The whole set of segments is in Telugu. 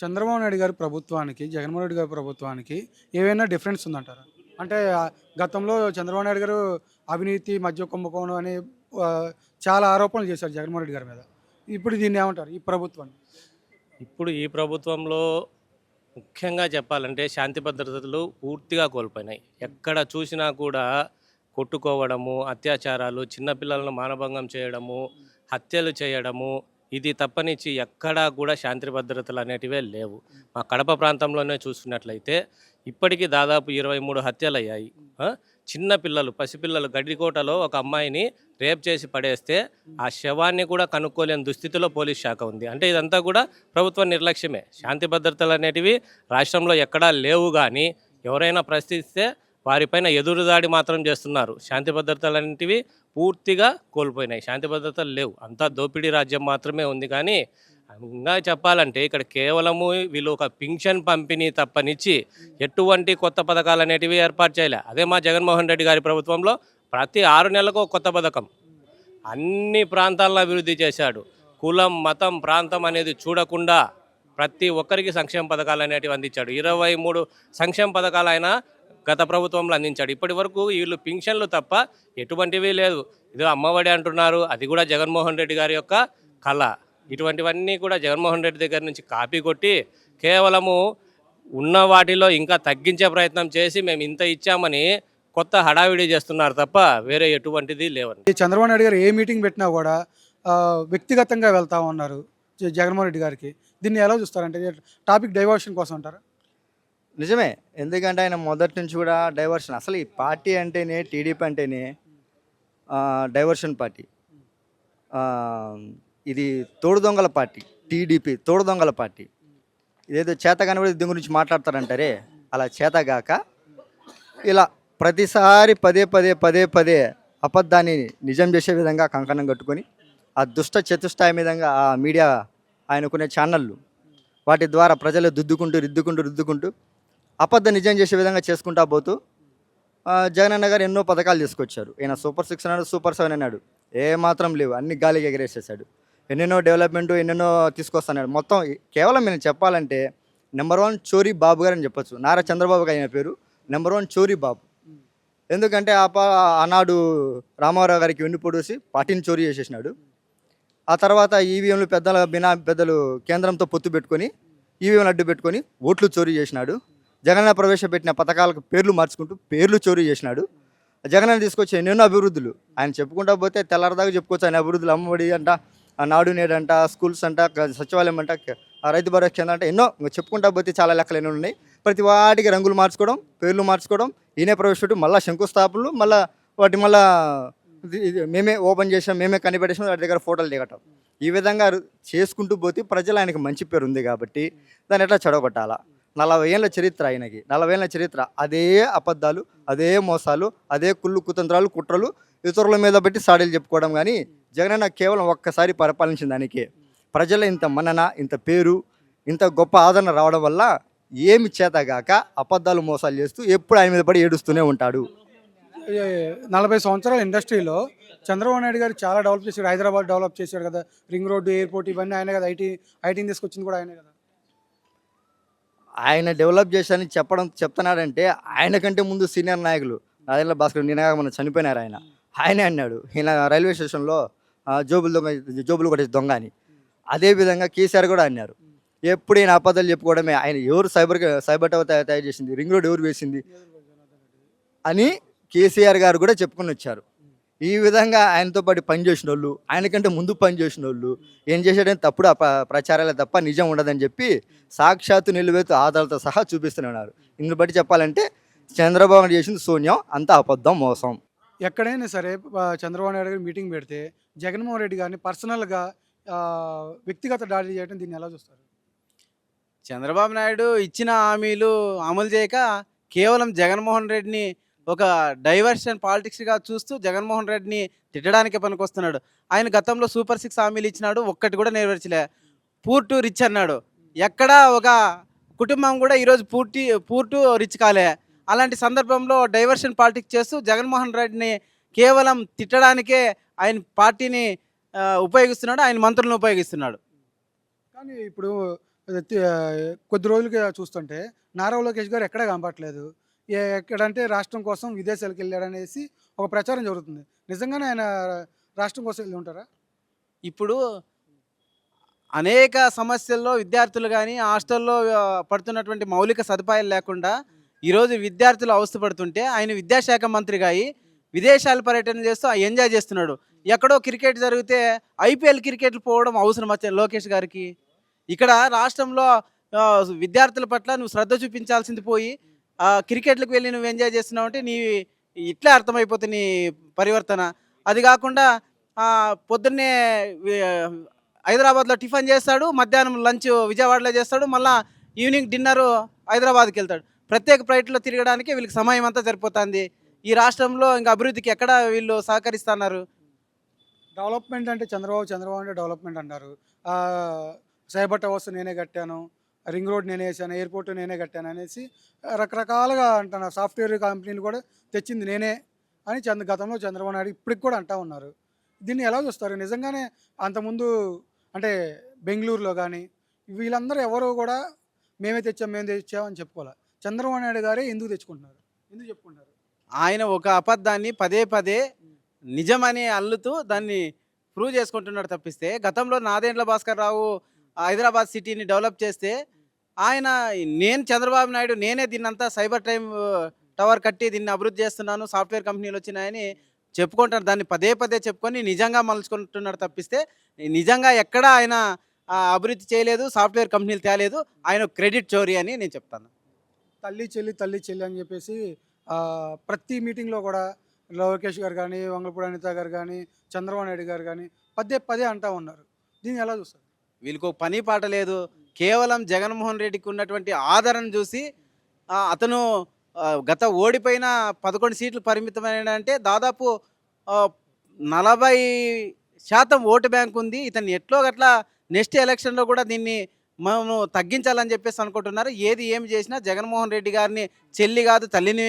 చంద్రబాబు నాయుడు గారి ప్రభుత్వానికి, జగన్మోహన్ రెడ్డి గారి ప్రభుత్వానికి ఏవైనా డిఫరెన్స్ ఉందంటారా? అంటే గతంలో చంద్రబాబు నాయుడు గారు అవినీతి, మద్య కుంభకోణం అని ఆహ్, చాలా ఆరోపణలు చేశారు జగన్మోహన్ రెడ్డి గారి మీద. ఇప్పుడు దీన్ని ఏమంటారు ఈ ప్రభుత్వాన్ని? ఇప్పుడు ఈ ప్రభుత్వంలో ముఖ్యంగా చెప్పాలంటే శాంతి భద్రతలు పూర్తిగా కోల్పోయినాయి. ఎక్కడ చూసినా కూడా కొట్టుకోవడము, అత్యాచారాలు, చిన్నపిల్లలను మానభంగం చేయడము, హత్యలు చేయడము, ఇది తప్పనిచ్చి ఎక్కడా కూడా శాంతి భద్రతలు అనేటివే లేవు. మా కడప ప్రాంతంలోనే చూసుకున్నట్లయితే ఇప్పటికీ దాదాపు 23 హత్యలయ్యాయి. చిన్న పిల్లలు, పసిపిల్లలు గడ్డికోటలో ఒక అమ్మాయిని రేప్ చేసి పడేస్తే ఆ శవాన్ని కూడా కనుక్కోలేని దుస్థితిలో పోలీస్ శాఖ ఉంది. అంటే ఇదంతా కూడా ప్రభుత్వ నిర్లక్ష్యమే. శాంతి భద్రతలు అనేటివి రాష్ట్రంలో ఎక్కడా లేవు, కానీ ఎవరైనా ప్రశ్నిస్తే వారిపైన ఎదురుదాడి మాత్రం చేస్తున్నారు. శాంతి భద్రతలు అనేటివి పూర్తిగా కోల్పోయినాయి. శాంతి భద్రతలు లేవు, అంతా దోపిడీ రాజ్యం మాత్రమే ఉంది. కానీ ఇంకా చెప్పాలంటే ఇక్కడ కేవలము వీళ్ళు ఒక పింఛన్ పంపిణీ తప్పనిచ్చి ఎటువంటి కొత్త పథకాలు అనేటివి ఏర్పాటు చేయలే. అదే మా జగన్మోహన్ రెడ్డి గారి ప్రభుత్వంలో ప్రతి 6 నెలలకు ఒక కొత్త పథకం, అన్ని ప్రాంతాలను అభివృద్ధి చేశాడు. కులం, మతం, ప్రాంతం అనేది చూడకుండా ప్రతి ఒక్కరికి సంక్షేమ పథకాలు అనేటివి అందించాడు. 23 సంక్షేమ పథకాలు ఆయన గత ప్రభుత్వంలో అందించాడు. ఇప్పటి వరకు వీళ్ళు పింఛన్లు తప్ప ఎటువంటివి లేదు. ఇది అమ్మఒడి అంటున్నారు, అది కూడా జగన్మోహన్ రెడ్డి గారి యొక్క కళ. ఇటువంటివన్నీ కూడా జగన్మోహన్ రెడ్డి దగ్గర నుంచి కాపీ కొట్టి కేవలము ఉన్న వాటిలో ఇంకా తగ్గించే ప్రయత్నం చేసి మేము ఇంత ఇచ్చామని కొత్త హడావిడి చేస్తున్నారు తప్ప వేరే ఎటువంటిది లేవండి. ఈ చంద్రబాబు నాయుడు గారు ఏ మీటింగ్ పెట్టినా కూడా వ్యక్తిగతంగా వెళ్తా ఉన్నారు జగన్మోహన్ రెడ్డి గారికి. దీన్ని ఎలా చూస్తారంటే టాపిక్ డైవర్షన్ కోసం అంటారా? నిజమే. ఎందుకంటే ఆయన మొదటి నుంచి కూడా డైవర్షన్. అసలు ఈ పార్టీ అంటేనే, టీడీపీ అంటేనే డైవర్షన్ పార్టీ. ఇది తోడు దొంగల పార్టీ. టీడీపీ తోడు దొంగల పార్టీ. ఇదేదో చేతగాని కూడా దీని గురించి మాట్లాడతారంటారే, అలా చేతగాక ఇలా ప్రతిసారి పదే పదే పదే పదే అబద్ధాన్ని నిజం చేసే విధంగా కంకణం కట్టుకొని ఆ దుష్ట చతుష్టయ విధంగా ఆ మీడియా ఆయనకునే ఛానళ్ళు వాటి ద్వారా ప్రజలు రుద్దుకుంటూ అబద్ధం నిజం చేసే విధంగా చేసుకుంటా పోతూ జగనన్న గారు ఎన్నో పథకాలు తీసుకొచ్చారు. ఈయన సూపర్ 6 అన్నాడు, సూపర్ 7 అన్నాడు, ఏమాత్రం లేవు, అన్ని గాలికి ఎగరేసేసాడు. ఎన్నెన్నో డెవలప్మెంట్ ఎన్నెన్నో తీసుకొస్తున్నాడు. మొత్తం కేవలం నేను చెప్పాలంటే నెంబర్ 1 చోరీ బాబు గారు అని చెప్పొచ్చు. నారా చంద్రబాబు గారు అయిన పేరు నెంబర్ 1 చోరీ బాబు. ఎందుకంటే ఆనాడు రామారావు గారికి వెన్నుపొడిసి పార్టీని చోరీ చేసేసినాడు. ఆ తర్వాత ఈవీఎంలు పెద్దలు కేంద్రంతో పొత్తు పెట్టుకొని ఈవీఎంలు అడ్డు పెట్టుకొని ఓట్లు చోరీ చేసినాడు. జగనన్న ప్రవేశపెట్టిన పథకాలకు పేర్లు మార్చుకుంటూ పేర్లు చోరీ చేసినాడు. జగనన్న తీసుకొచ్చే ఎన్నెన్నో అభివృద్ధులు ఆయన చెప్పుకుంటా పోతే తెల్లారదాకా చెప్పుకోవచ్చు. ఆయన అభివృద్ధులు అమ్మఒడి అంట, నాడు నేడు అంట, స్కూల్స్ అంట, సచివాలయం అంట, రైతు భరోసా కేంద్రం అంటే ఎన్నో చెప్పుకుంటా పోతే చాలా లెక్కలు ఎన్నో ఉన్నాయి. ప్రతి వాటికి రంగులు మార్చుకోవడం, పేర్లు మార్చుకోవడం, ఈయనే ప్రవేశపెట్టి మళ్ళీ శంకుస్థాపనలు, వాటి మేమే ఓపెన్ చేసాం, మేమే కనిపెట్టేసాం, వాటి దగ్గర ఫోటోలు దిగటం. ఈ విధంగా చేసుకుంటూ పోతే ప్రజలు ఆయనకి మంచి పేరు ఉంది కాబట్టి దాన్ని ఎట్లా చెడగొట్టాలా? 40 ఏళ్ళ చరిత్ర ఆయనకి, 40 ఏళ్ళ చరిత్ర. అదే అబద్ధాలు, అదే మోసాలు, అదే కుతంత్రాలు, కుట్రలు, ఇతరుల మీద పెట్టి సాడీలు చెప్పుకోవడం. కానీ జగనన్న కేవలం ఒక్కసారి పరిపాలించిన దానికే ప్రజల ఇంత మన్నన, ఇంత పేరు, ఇంత గొప్ప ఆదరణ రావడం వల్ల ఏమి చేతగాక అబద్ధాలు, మోసాలు చేస్తూ ఎప్పుడు ఆయన మీద పడి ఏడుస్తూనే ఉంటాడు. 40 సంవత్సరాల ఇండస్ట్రీలో చంద్రబాబు నాయుడు గారు చాలా డెవలప్ చేశాడు. హైదరాబాద్ డెవలప్ చేశాడు కదా, రింగ్ రోడ్డు, ఎయిర్పోర్ట్ ఇవన్నీ ఆయనే కదా. ఐటీని తీసుకొచ్చింది కూడా ఆయనే కదా. ఆయన డెవలప్ చేశారని చెప్తున్నాడంటే ఆయన కంటే ముందు సీనియర్ నాయకులు నాదెండ్ల భాస్కర్ నిన్నగా మనం చనిపోయినారు. ఆయనే అన్నాడు ఈయన రైల్వే స్టేషన్లో జోబులు కొట్టేసి దొంగ అని. అదేవిధంగా కేసీఆర్ కూడా అన్నారు. ఎప్పుడు ఈయన అబద్ధాలు చెప్పుకోవడమే. ఆయన ఎవరు సైబర్ టవర్ తయారు చేసింది, రింగ్ రోడ్ ఎవరు వేసింది అని కేసీఆర్ గారు కూడా చెప్పుకొని వచ్చారు. ఈ విధంగా ఆయనతో పాటు పనిచేసిన వాళ్ళు, ఆయనకంటే ముందు పనిచేసిన వాళ్ళు ఏం చేశాడని తప్పుడు ప్రచారాలే తప్ప నిజం ఉండదని చెప్పి సాక్షాత్తు నిలువెత్తు ఆధారాలతో సహా చూపిస్తున్నారు. ఇందుని బట్టి చెప్పాలంటే చంద్రబాబు నాయుడు చేసింది శూన్యం, అంతా అబద్ధం, మోసం. ఎక్కడైనా సరే చంద్రబాబు నాయుడు గారు మీటింగ్ పెడితే జగన్మోహన్ రెడ్డి గారిని పర్సనల్గా వ్యక్తిగత దాడి చేయడం, దీన్ని ఎలా చూస్తారు? చంద్రబాబు నాయుడు ఇచ్చిన హామీలు అమలు చేయక కేవలం జగన్మోహన్ రెడ్డిని ఒక డైవర్షన్ పాలిటిక్స్గా చూస్తూ జగన్మోహన్ రెడ్డిని తిట్టడానికే పనికొస్తున్నాడు. ఆయన గతంలో సూపర్ 6 హామీలు ఇచ్చినాడు, ఒక్కటి కూడా నెరవేర్చలే. పూర్ టు రిచ్ అన్నాడు, ఎక్కడా ఒక కుటుంబం కూడా ఈరోజు పూర్ టు రిచ్ కాలే. అలాంటి సందర్భంలో డైవర్షన్ పాలిటిక్స్ చేస్తూ జగన్మోహన్ రెడ్డిని కేవలం తిట్టడానికే ఆయన పార్టీని ఉపయోగిస్తున్నాడు, ఆయన మంత్రులను ఉపయోగిస్తున్నాడు. కానీ ఇప్పుడు అది కొద్ది రోజులుగా చూస్తుంటే నారా లోకేష్ గారు ఎక్కడా కనపట్లేదు. ఎక్కడంటే రాష్ట్రం కోసం విదేశాలకు వెళ్ళాడనేసి ఒక ప్రచారం జరుగుతుంది. నిజంగానే ఆయన రాష్ట్రం కోసం వెళ్ళి ఉంటారా? ఇప్పుడు అనేక సమస్యల్లో విద్యార్థులు కానీ హాస్టల్లో పడుతున్నటువంటి మౌలిక సదుపాయాలు లేకుండా ఈరోజు విద్యార్థులు అవస్థపడుతుంటే ఆయన విద్యాశాఖ మంత్రిగా అయి విదేశాల పర్యటన చేస్తూ ఎంజాయ్ చేస్తున్నాడు. ఎక్కడో క్రికెట్ జరిగితే ఐపీఎల్ క్రికెట్లు పోవడం అవసరం వచ్చే లోకేష్ గారికి? ఇక్కడ రాష్ట్రంలో విద్యార్థుల పట్ల నువ్వు శ్రద్ధ చూపించాల్సింది పోయి క్రికెట్లకు వెళ్ళి నువ్వు ఎంజాయ్ చేస్తున్నావు అంటే నీ ఇట్లా అర్థమైపోతుంది నీ పరివర్తన. అది కాకుండా పొద్దున్నే హైదరాబాద్లో టిఫిన్ చేస్తాడు, మధ్యాహ్నం లంచ్ విజయవాడలో చేస్తాడు, మళ్ళీ ఈవినింగ్ డిన్నర్ హైదరాబాద్కి వెళ్తాడు. ప్రత్యేక ఫ్లైట్లో తిరగడానికి వీళ్ళకి సమయం అంతా సరిపోతుంది. ఈ రాష్ట్రంలో ఇంకా అభివృద్ధికి ఎక్కడ వీళ్ళు సహకరిస్తున్నారు? డెవలప్మెంట్ అంటే చంద్రబాబు అంటే డెవలప్మెంట్ అంటారు. సైబర్ టవర్స్ నేనే కట్టాను, రింగ్ రోడ్ నేనే వేసాను, ఎయిర్పోర్ట్ నేనే కట్టాను అనేసి రకరకాలుగా అంటున్నారు. సాఫ్ట్వేర్ కంపెనీలు కూడా తెచ్చింది నేనే అని గతంలో చంద్రబాబు నాయుడు ఇప్పటికి కూడా అంటూ ఉన్నారు. దీన్ని ఎలా చూస్తారు? నిజంగానే అంతకుముందు అంటే బెంగళూరులో కానీ వీళ్ళందరూ ఎవరు కూడా మేము తెచ్చామని చెప్పుకోవాలి. చంద్రబాబు నాయుడు గారే ఎందుకు తెచ్చుకుంటున్నారు, ఎందుకు చెప్పుకుంటారు? ఆయన ఒక అబద్ధాన్ని పదే పదే నిజమని అల్లుతూ దాన్ని ప్రూవ్ చేసుకుంటున్నాడు తప్పిస్తే, గతంలో నాదెండ్ల భాస్కర్ రావు హైదరాబాద్ సిటీని డెవలప్ చేస్తే ఆయన నేను చంద్రబాబు నాయుడు నేనే దీన్నంతా సైబర్ టవర్ కట్టి దీన్ని అభివృద్ధి చేస్తున్నాను, సాఫ్ట్వేర్ కంపెనీలు వచ్చినాయని చెప్పుకుంటారు. దాన్ని పదే పదే చెప్పుకొని నిజంగా మలుచుకుంటున్నాడు తప్పిస్తే నిజంగా ఎక్కడా ఆయన అభివృద్ధి చేయలేదు, సాఫ్ట్వేర్ కంపెనీలు తేలేదు. ఆయన క్రెడిట్ చోరీ అని నేను చెప్తాను. తల్లి చెల్లి అని చెప్పేసి ప్రతి మీటింగ్లో కూడా లోకేష్ గారు కానీ, వంగలపూడి అనిత గారు కానీ, చంద్రబాబు నాయుడు గారు కానీ పదే అంటూ ఉన్నారు. దీన్ని ఎలా చూస్తారు? వీళ్ళకు పని పాట లేదు. కేవలం జగన్మోహన్ రెడ్డికి ఉన్నటువంటి ఆదరణ చూసి అతను గత ఓడిపోయిన 11 సీట్లు పరిమితమైన అంటే దాదాపు 40% ఓటు బ్యాంక్ ఉంది. ఇతను ఎట్లో గట్లా నెక్స్ట్ ఎలక్షన్లో కూడా దీన్ని మేము తగ్గించాలని చెప్పేసి అనుకుంటున్నారు. ఏమి చేసినా జగన్మోహన్ రెడ్డి గారిని చెల్లి కాదు తల్లిని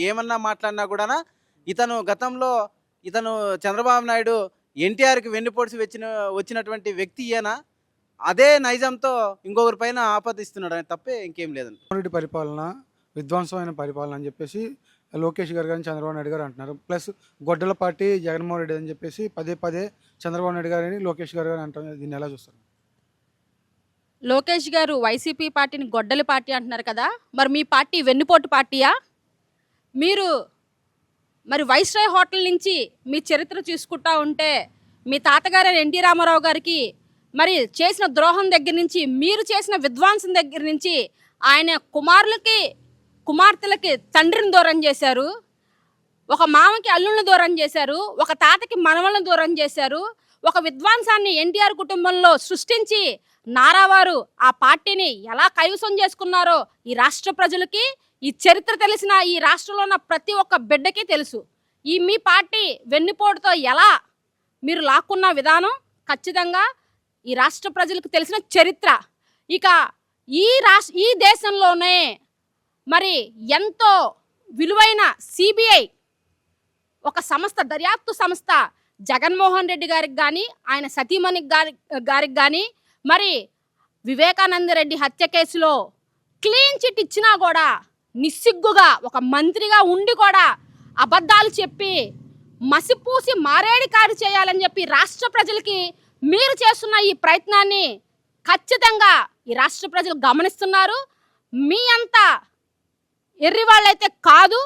ఏమన్నా మాట్లాడినా కూడా ఇతను గతంలో చంద్రబాబు నాయుడు ఎన్టీఆర్కి వెన్నుపోడ్చి వచ్చినటువంటి వ్యక్తి ఈయన. అదే నైజంతో ఇంకొకరి పైన ఆపాదిస్తున్నాడు అని తప్పే ఇంకేం లేదండి. రెడ్డి పరిపాలన విధ్వంసమైన పరిపాలన అని చెప్పేసి లోకేష్ గారు కానీ చంద్రబాబు నాయుడు గారు అంటున్నారు. ప్లస్ గొడ్డల పార్టీ జగన్మోహన్ రెడ్డి అని చెప్పేసి పదే చంద్రబాబు నాయుడు గారని లోకేష్ గారు గారు అంటున్నారు. దీన్ని ఎలా చూస్తారు? లోకేష్ గారు వైసీపీ పార్టీని గొడ్డలి పార్టీ అంటున్నారు కదా, మరి మీ పార్టీ వెన్నుపోటు పార్టీయా? మీరు మరి వైస్రాయ్ హోటల్ నుంచి మీ చరిత్ర చూసుకుంటా ఉంటే మీ తాతగారు ఎన్టీ రామారావు గారికి మరి చేసిన ద్రోహం దగ్గర నుంచి, మీరు చేసిన విధ్వంసం దగ్గర నుంచి ఆయన కుమార్తెలకి తండ్రిని దూరం చేశారు, ఒక మామకి అల్లుళ్ళని దూరం చేశారు, ఒక తాతకి మనవలను దూరం చేశారు. ఒక విధ్వంసాన్ని ఎన్టీఆర్ కుటుంబంలో సృష్టించి నారావారు ఆ పార్టీని ఎలా కైవసం చేసుకున్నారో ఈ రాష్ట్ర ప్రజలకి, ఈ చరిత్ర తెలిసిన ఈ రాష్ట్రంలో ఉన్న ప్రతి ఒక్క బిడ్డకి తెలుసు. ఈ మీ పార్టీ వెన్నుపోటుతో ఎలా మీరు లాక్కున్న విధానం ఖచ్చితంగా ఈ రాష్ట్ర ప్రజలకు తెలిసిన చరిత్ర. ఇక ఈ దేశంలోనే మరి ఎంతో విలువైన సిబిఐ ఒక సంస్థ, దర్యాప్తు సంస్థ జగన్మోహన్ రెడ్డి గారికి కానీ ఆయన సతీమణి గారికి కానీ మరి వివేకానంద రెడ్డి హత్య కేసులో క్లీన్ చిట్ ఇచ్చినా కూడా నిస్సిగ్గుగా ఒక మంత్రిగా ఉండి కూడా అబద్ధాలు చెప్పి మసిపూసి మారేడి కారు చేయాలని చెప్పి రాష్ట్ర ప్రజలకి మీరు చేస్తున్న ఈ ప్రయత్నాన్ని ఖచ్చితంగా ఈ రాష్ట్ర ప్రజలు గమనిస్తున్నారు. మీ అంతా ఎర్రి వాళ్ళైతే కాదు,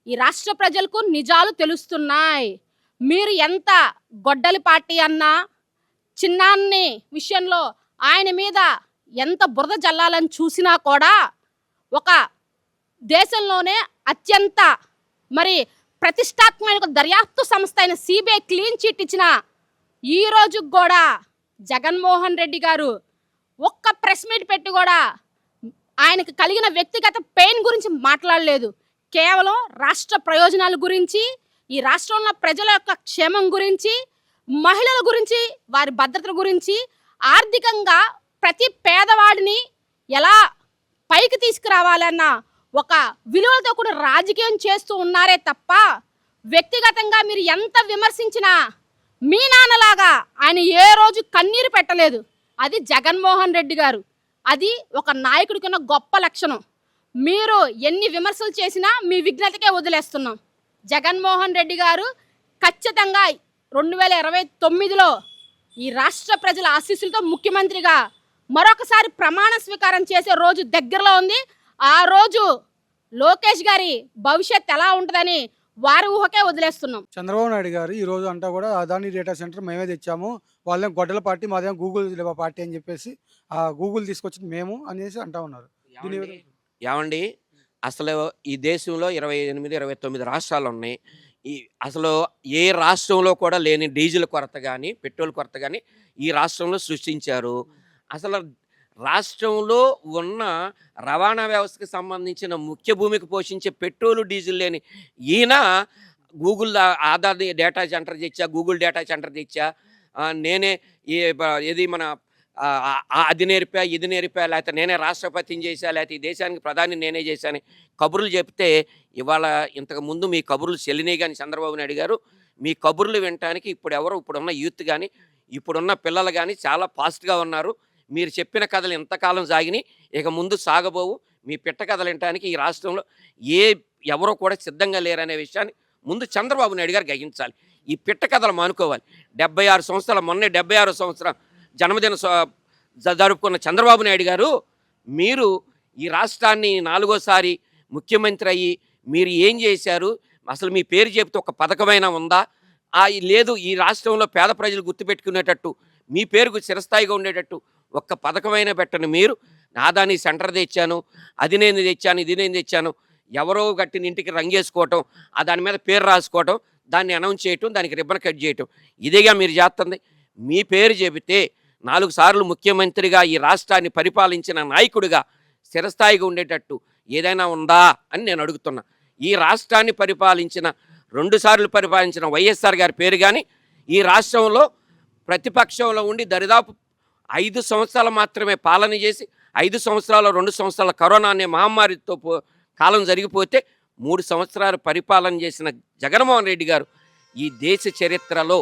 ఈ రాష్ట్ర ప్రజలకు నిజాలు తెలుస్తున్నాయి. మీరు ఎంత గొడ్డలి పార్టీ అన్నా, చిన్నాన్ని విషయంలో ఆయన మీద ఎంత బురద జల్లాలని చూసినా కూడా ఒక దేశంలోనే అత్యంత మరి ప్రతిష్టాత్మక దర్యాప్తు సంస్థ అయిన సిబిఐ క్లీన్ చిట్ ఇచ్చిన ఈ రోజు కూడా జగన్మోహన్ రెడ్డి గారు ఒక్క ప్రెస్ మీట్ పెట్టి కూడా ఆయనకు కలిగిన వ్యక్తిగత పెయిన్ గురించి మాట్లాడలేదు. కేవలం రాష్ట్ర ప్రయోజనాల గురించి, ఈ రాష్ట్రంలో ప్రజల యొక్క క్షేమం గురించి, మహిళల గురించి, వారి భద్రత గురించి, ఆర్థికంగా ప్రతి పేదవాడిని ఎలా పైకి తీసుకురావాలన్న ఒక విలువలతో కూడా రాజకీయం చేస్తూ ఉన్నారే తప్ప వ్యక్తిగతంగా మీరు ఎంత విమర్శించినా మీ నాన్నలాగా ఆయన ఏ రోజు కన్నీరు పెట్టలేదు. అది జగన్మోహన్ రెడ్డి గారు. అది ఒక నాయకుడికి ఉన్న గొప్ప లక్షణం. మీరు ఎన్ని విమర్శలు చేసినా మీ విఘ్నతకే వదిలేస్తున్నాం. జగన్మోహన్ రెడ్డి గారు ఖచ్చితంగా 2029లో ఈ రాష్ట్ర ప్రజల ఆశీస్సులతో ముఖ్యమంత్రిగా మరొకసారి ప్రమాణ స్వీకారం చేసే రోజు దగ్గరలో ఉంది. ఆ రోజు లోకేష్ గారి భవిష్యత్ ఎలా ఉంటుందని వారి ఊహకే వదిలేస్తున్నాం. చంద్రబాబు నాయుడు గారు ఈ రోజు అంటా కూడా అదాని డేటా సెంటర్ మేమే తెచ్చాము, వాళ్ళేం గొడ్డల పార్టీ, మాదేం గూగుల్ పార్టీ అని చెప్పేసి ఆ గూగుల్ తీసుకొచ్చింది మేము అనేసి అంటా ఉన్నారు. ఏమండి అసలు ఈ దేశంలో 28, 29 రాష్ట్రాలు ఉన్నాయి. ఈ అసలు ఏ రాష్ట్రంలో కూడా లేని డీజిల్ కొరత కానీ పెట్రోల్ కొరత కానీ ఈ రాష్ట్రంలో సృష్టించారు. అసలు రాష్ట్రంలో ఉన్న రవాణా వ్యవస్థకు సంబంధించిన ముఖ్య భూమికి పోషించే పెట్రోలు డీజిల్ లేని ఈయన గూగుల్ ఆధార్ డేటా సెంటర్ తెచ్చా, గూగుల్ డేటా సెంటర్ తెచ్చా, నేనే ఏది మన అది నేర్పా, ఇది నేర్పా, లేకపోతే నేనే రాష్ట్రపతిని చేశా, లేకపోతే ఈ దేశానికి ప్రధాని నేనే చేశాను కబుర్లు చెప్తే ఇవాళ ఇంతకుముందు మీ కబుర్లు చెల్లినాయి. కానీ చంద్రబాబు నాయుడు గారు మీ కబుర్లు వినటానికి ఇప్పుడున్న యూత్ కానీ ఇప్పుడున్న పిల్లలు కానీ చాలా ఫాస్ట్గా ఉన్నారు. మీరు చెప్పిన కథలు ఎంతకాలం సాగినాయి, ఇక ముందు సాగబోవు. మీ పిట్ట కథలు వినటానికి ఈ రాష్ట్రంలో ఎవరో కూడా సిద్ధంగా లేరనే విషయాన్ని ముందు చంద్రబాబు నాయుడు గారు గ్రహించాలి. ఈ పిట్ట కథలు మానుకోవాలి. 76 సంవత్సరాలు మొన్నే 76వ సంవత్సరం జన్మదిన జరుపుకున్న చంద్రబాబు నాయుడు గారు మీరు ఈ రాష్ట్రాన్ని 4వసారి ముఖ్యమంత్రి అయ్యి మీరు ఏం చేశారు? అసలు మీ పేరు చెబితే ఒక పథకమైనా ఉందా? లేదు, ఈ రాష్ట్రంలో పేద ప్రజలు గుర్తుపెట్టుకునేటట్టు మీ పేరుకు చిరస్థాయిగా ఉండేటట్టు ఒక్క పథకమైనా పెట్టను. మీరు నాదాని సెంటర్ తెచ్చాను, అది నేను తెచ్చాను, ఇది నేను తెచ్చాను, ఎవరో గట్టిన ఇంటికి రంగేసుకోవటం, దాని మీద పేరు రాసుకోవటం, దాన్ని అనౌన్స్ చేయటం, దానికి రిబ్బన్ కట్ చేయటం, ఇదేగా మీరు చేస్తుంది. మీ పేరు చెబితే 4 సార్లు ముఖ్యమంత్రిగా ఈ రాష్ట్రాన్ని పరిపాలించిన నాయకుడిగా స్థిరస్థాయిగా ఉండేటట్టు ఏదైనా ఉందా అని నేను అడుగుతున్నా. ఈ రాష్ట్రాన్ని పరిపాలించిన 2 సార్లు పరిపాలించిన వైఎస్ఆర్ గారి పేరు కానీ ఈ రాష్ట్రంలో ప్రతిపక్షంలో ఉండి దరిదాపు 5 సంవత్సరాలు మాత్రమే పాలన చేసి 5 సంవత్సరాలు 2 సంవత్సరాల కరోనా అనే మహమ్మారితో కాలం జరిగిపోతే 3 సంవత్సరాలు పరిపాలన చేసిన జగన్మోహన్ రెడ్డి గారు ఈ దేశ చరిత్రలో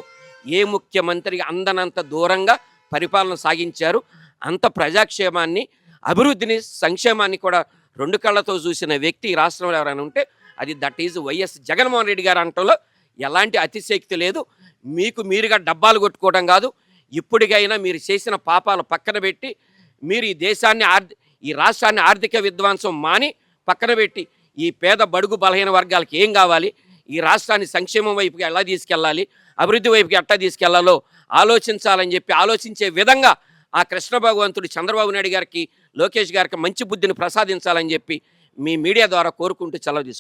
ఏ ముఖ్యమంత్రి అందనంత దూరంగా పరిపాలన సాగించారు. అంత ప్రజాక్షేమాన్ని, అభివృద్ధిని, సంక్షేమాన్ని కూడా 2 కళ్ళతో చూసిన వ్యక్తి ఈ రాష్ట్రంలో ఎవరైనా ఉంటే అది that is YS Jaganmohan Reddy గారు అనటంలో ఎలాంటి అతిశక్తి లేదు. మీకు మీరుగా డబ్బాలు కొట్టుకోవడం కాదు, ఇప్పటికైనా మీరు చేసిన పాపాలు పక్కన పెట్టి మీరు ఈ రాష్ట్రాన్ని ఆర్థిక విధ్వంసం మాని పక్కన పెట్టి ఈ పేద బడుగు బలహీన వర్గాలకి ఏం కావాలి, ఈ రాష్ట్రాన్ని సంక్షేమం వైపుకి ఎలా తీసుకెళ్ళాలి, అభివృద్ధి వైపుకి ఎట్లా తీసుకెళ్లాలో ఆలోచించాలని చెప్పి ఆలోచించే విధంగా ఆ కృష్ణ భగవంతుడు చంద్రబాబు నాయుడు గారికి, లోకేష్ గారికి మంచి బుద్ధిని ప్రసాదించాలని చెప్పి మీ మీడియా ద్వారా కోరుకుంటూ సెలవు తీసుకుంటాను.